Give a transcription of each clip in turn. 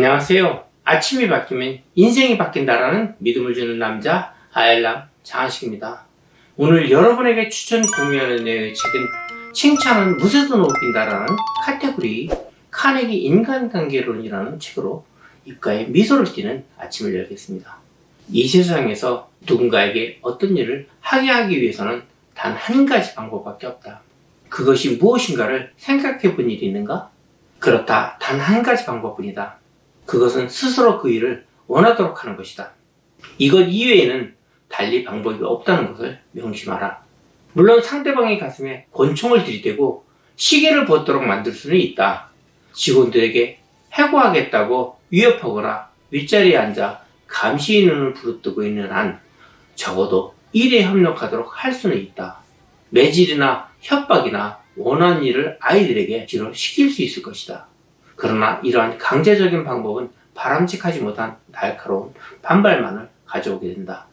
안녕하세요. 아침이 바뀌면 인생이 바뀐다라는 믿음을 주는 남자 아일람 장한식입니다. 오늘 여러분에게 추천 공유하는 내용의 책은 칭찬은 무쇠도 웃긴다라는 카테고리 카네기 인간관계론이라는 책으로 입가에 미소를 띠는 아침을 열겠습니다. 이 세상에서 누군가에게 어떤 일을 하게 하기 위해서는 단 한 가지 방법밖에 없다. 그것이 무엇인가를 생각해 본 일이 있는가? 그렇다. 단 한 가지 방법뿐이다. 그것은 스스로 그 일을 원하도록 하는 것이다. 이것 이외에는 달리 방법이 없다는 것을 명심하라. 물론 상대방의 가슴에 권총을 들이대고 시계를 벗도록 만들 수는 있다. 직원들에게 해고하겠다고 위협하거나 윗자리에 앉아 감시의 눈을 부릅뜨고 있는 한 적어도 일에 협력하도록 할 수는 있다. 매질이나 협박이나 원하는 일을 아이들에게 시킬 수 있을 것이다. 그러나 이러한 강제적인 방법은 바람직하지 못한 날카로운 반발만을 가져오게 된다.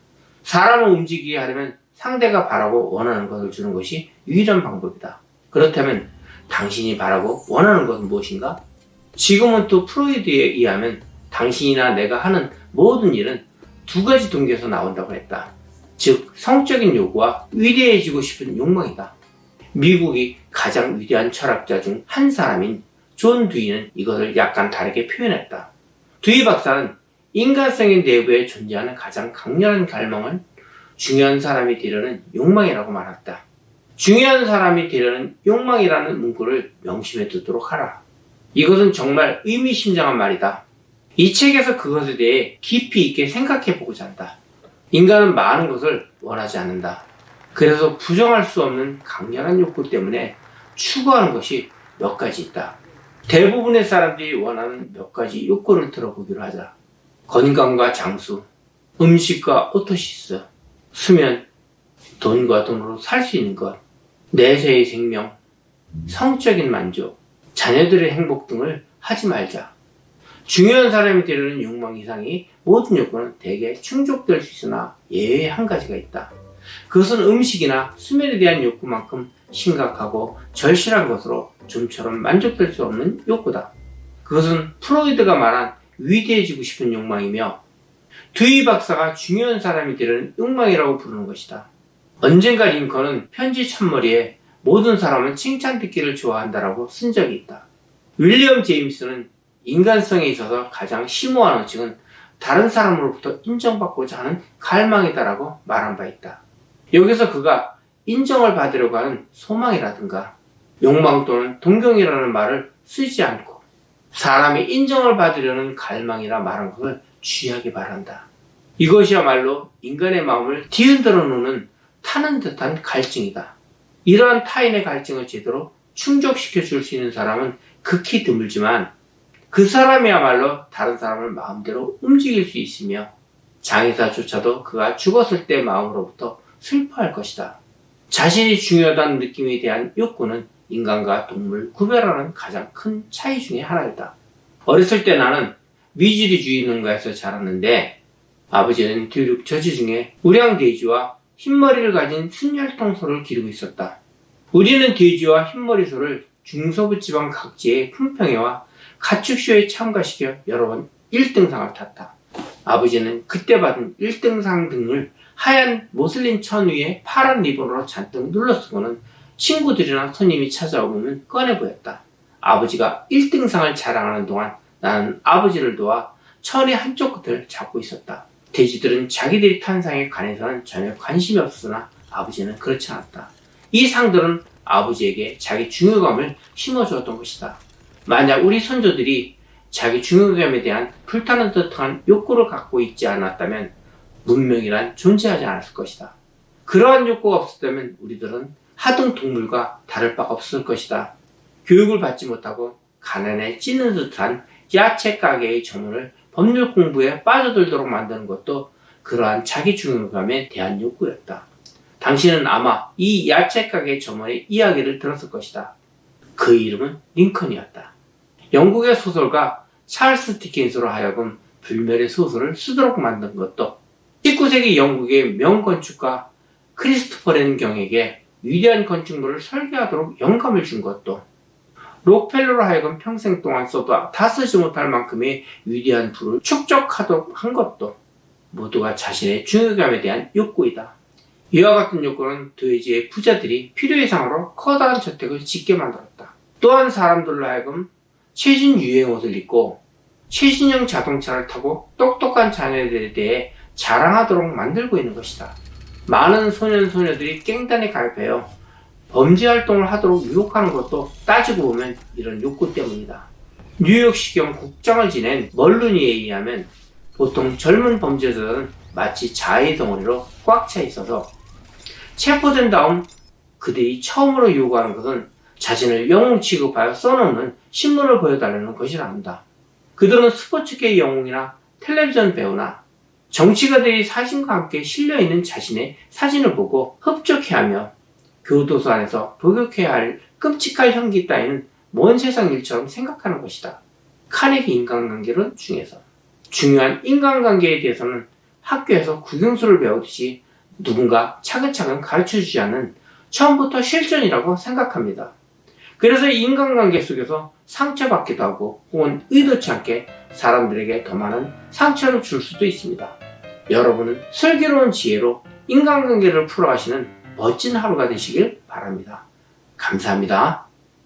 사람을 움직이게 하려면 상대가 바라고 원하는 것을 주는 것이 유일한 방법이다. 그렇다면 당신이 바라고 원하는 것은 무엇인가? 지금은 또 프로이드에 의하면 당신이나 내가 하는 모든 일은 두 가지 동기에서 나온다고 했다. 즉 성적인 요구와 위대해지고 싶은 욕망이다. 미국이 가장 위대한 철학자 중 한 사람인 존 듀이는 이것을 약간 다르게 표현했다. 듀이 박사는 인간성의 내부에 존재하는 가장 강렬한 갈망은 중요한 사람이 되려는 욕망이라고 말했다. 중요한 사람이 되려는 욕망이라는 문구를 명심해 두도록 하라. 이것은 정말 의미심장한 말이다. 이 책에서 그것에 대해 깊이 있게 생각해 보고자 한다. 인간은 많은 것을 원하지 않는다. 그래서 부정할 수 없는 강렬한 욕구 때문에 추구하는 것이 몇 가지 있다. 대부분의 사람들이 원하는 몇 가지 욕구를 들어보기로 하자. 건강과 장수, 음식과 오토시스, 수면, 돈과 돈으로 살 수 있는 것, 내세의 생명, 성적인 만족, 자녀들의 행복 등을 하지 말자. 중요한 사람이 되려는 욕망 이상의 모든 욕구는 대개 충족될 수 있으나 예외의 한 가지가 있다. 그것은 음식이나 수면에 대한 욕구만큼 심각하고 절실한 것으로 좀처럼 만족될 수 없는 욕구다. 그것은 프로이드가 말한 위대해지고 싶은 욕망이며 듀이 박사가 중요한 사람이 되려는 욕망이라고 부르는 것이다. 언젠가 링컨은 편지 첫머리에 모든 사람은 칭찬 듣기를 좋아한다라고 쓴 적이 있다. 윌리엄 제임스는 인간성에 있어서 가장 심오한 원칙은 다른 사람으로부터 인정받고자 하는 갈망이다라고 말한 바 있다. 여기서 그가 인정을 받으려고 하는 소망이라든가 욕망 또는 동경이라는 말을 쓰지 않고 사람이 인정을 받으려는 갈망이라 말한 것을 주의하게 말한다. 이것이야말로 인간의 마음을 뒤흔들어 놓는 타는 듯한 갈증이다. 이러한 타인의 갈증을 제대로 충족시켜 줄 수 있는 사람은 극히 드물지만 그 사람이야말로 다른 사람을 마음대로 움직일 수 있으며 장의사조차도 그가 죽었을 때 마음으로부터 슬퍼할 것이다. 자신이 중요하다는 느낌에 대한 욕구는 인간과 동물을 구별하는 가장 큰 차이 중에 하나이다. 어렸을 때 나는 미주리주의 농가에서 자랐는데 아버지는 뒤룩 저지 중에 우량돼지와 흰머리를 가진 순혈통소를 기르고 있었다. 우리는 돼지와 흰머리소를 중서부 지방 각지의 품평회와 가축쇼에 참가시켜 여러 번 1등상을 탔다. 아버지는 그때 받은 1등상 등을 하얀 모슬린 천 위에 파란 리본으로 잔뜩 눌러쓰고는 친구들이나 손님이 찾아오면 꺼내 보였다. 아버지가 1등상을 자랑하는 동안 나는 아버지를 도와 천의 한쪽 끝을 잡고 있었다. 돼지들은 자기들이 탄 상에 관해서는 전혀 관심이 없으나 아버지는 그렇지 않았다. 이 상들은 아버지에게 자기 중요감을 심어주었던 것이다. 만약 우리 선조들이 자기 중요감에 대한 불타는 듯한 욕구를 갖고 있지 않았다면 문명이란 존재하지 않았을 것이다. 그러한 욕구가 없었다면 우리들은 하등 동물과 다를 바가 없을 것이다. 교육을 받지 못하고 가난에 찌는 듯한 야채 가게의 전문을 법률 공부에 빠져들도록 만드는 것도 그러한 자기 중요감에 대한 욕구였다. 당신은 아마 이 야채 가게 점원의 이야기를 들었을 것이다. 그 이름은 링컨이었다. 영국의 소설가 찰스 디킨스로 하여금 불멸의 소설을 쓰도록 만든 것도 19세기 영국의 명건축가 크리스토퍼 렌경에게 위대한 건축물을 설계하도록 영감을 준 것도 록펠러로 하여금 평생 동안 써도 다 쓰지 못할 만큼의 위대한 부를 축적하도록 한 것도 모두가 자신의 중요감에 대한 욕구이다. 이와 같은 욕구는 도해지의 부자들이 필요 이상으로 커다란 저택을 짓게 만들었다. 또한 사람들로 하여금 최신 유행 옷을 입고 최신형 자동차를 타고 똑똑한 자녀들에 대해 자랑하도록 만들고 있는 것이다. 많은 소년소녀들이 갱단에 가입하여 범죄 활동을 하도록 유혹하는 것도 따지고 보면 이런 욕구 때문이다. 뉴욕시경 국장을 지낸 멀루니에 의하면 보통 젊은 범죄자들은 마치 자의 덩어리로 꽉 차 있어서 체포된 다음 그들이 처음으로 요구하는 것은 자신을 영웅 취급하여 써놓는 신문을 보여달라는 것이라 합니다. 그들은 스포츠계의 영웅이나 텔레비전 배우나 정치가들이 사진과 함께 실려있는 자신의 사진을 보고 흡족해하며 교도소 안에서 복역해야 할 끔찍할 형기 따위는 먼 세상 일처럼 생각하는 것이다. 카네기 인간관계론 중에서 중요한 인간관계에 대해서는 학교에서 국영수를 배우듯이 누군가 차근차근 가르쳐주지 않은 처음부터 실전이라고 생각합니다. 그래서 인간관계 속에서 상처받기도 하고 혹은 의도치 않게 사람들에게 더 많은 상처를 줄 수도 있습니다. 여러분은 슬기로운 지혜로 인간관계를 풀어가시는 멋진 하루가 되시길 바랍니다. 감사합니다.